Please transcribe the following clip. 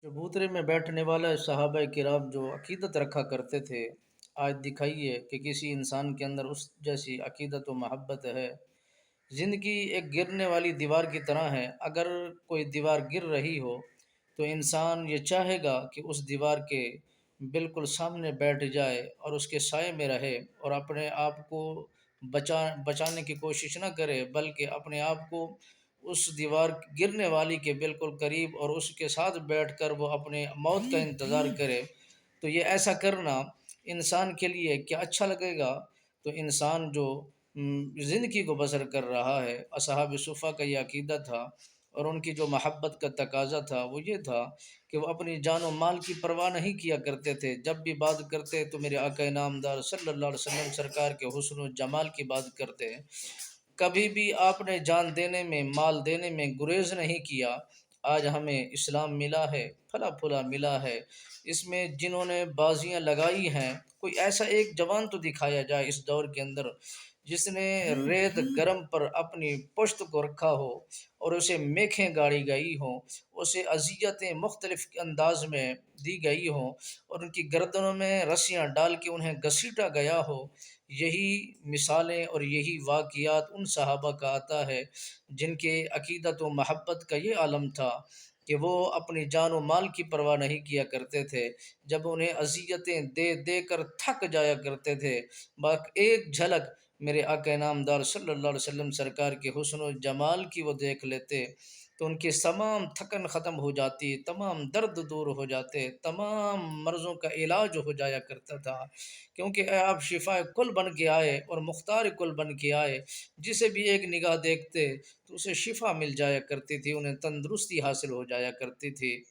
چبوترے میں بیٹھنے والے صحابہ کرام جو عقیدت رکھا کرتے تھے، آج دکھائیے کہ کسی انسان کے اندر اس جیسی عقیدت و محبت ہے۔ زندگی ایک گرنے والی دیوار کی طرح ہے، اگر کوئی دیوار گر رہی ہو تو انسان یہ چاہے گا کہ اس دیوار کے بالکل سامنے بیٹھ جائے اور اس کے سائے میں رہے، اور اپنے آپ کو بچانے کی کوشش نہ کرے، بلکہ اپنے آپ کو اس دیوار گرنے والی کے بالکل قریب اور اس کے ساتھ بیٹھ کر وہ اپنے موت کا انتظار کرے۔ تو یہ ایسا کرنا انسان کے لیے کیا اچھا لگے گا؟ تو انسان جو زندگی کو بسر کر رہا ہے، اصحاب صفا کا یہ عقیدہ تھا، اور ان کی جو محبت کا تقاضا تھا وہ یہ تھا کہ وہ اپنی جان و مال کی پرواہ نہیں کیا کرتے تھے۔ جب بھی بات کرتے تو میرے آقا انعامدار صلی اللہ علیہ وسلم سرکار کے حسن و جمال کی بات کرتے، کبھی بھی آپ نے جان دینے میں، مال دینے میں گریز نہیں کیا۔ آج ہمیں اسلام ملا ہے، پھلا پھولا ملا ہے، اس میں جنہوں نے بازیاں لگائی ہیں، کوئی ایسا ایک جوان تو دکھایا جائے اس دور کے اندر جس نے ریت گرم پر اپنی پشت کو رکھا ہو اور اسے میخیں گاڑی گئی ہوں، اسے اذیتیں مختلف انداز میں دی گئی ہوں، اور ان کی گردنوں میں رسیاں ڈال کے انہیں گھسیٹا گیا ہو۔ یہی مثالیں اور یہی واقعات ان صحابہ کا آتا ہے جن کے عقیدت و محبت کا یہ عالم تھا کہ وہ اپنی جان و مال کی پرواہ نہیں کیا کرتے تھے۔ جب انہیں اذیتیں دے دے کر تھک جایا کرتے تھے، بس ایک جھلک میرے آقا انعامدار صلی اللہ علیہ وسلم سرکار کے حسن و جمال کی وہ دیکھ لیتے تو ان کی تمام تھکن ختم ہو جاتی، تمام درد دور ہو جاتے، تمام مرضوں کا علاج ہو جایا کرتا تھا، کیونکہ اے آپ شفا کل بن کے آئے اور مختار کل بن کے آئے، جسے بھی ایک نگاہ دیکھتے تو اسے شفا مل جایا کرتی تھی، انہیں تندرستی حاصل ہو جایا کرتی تھی۔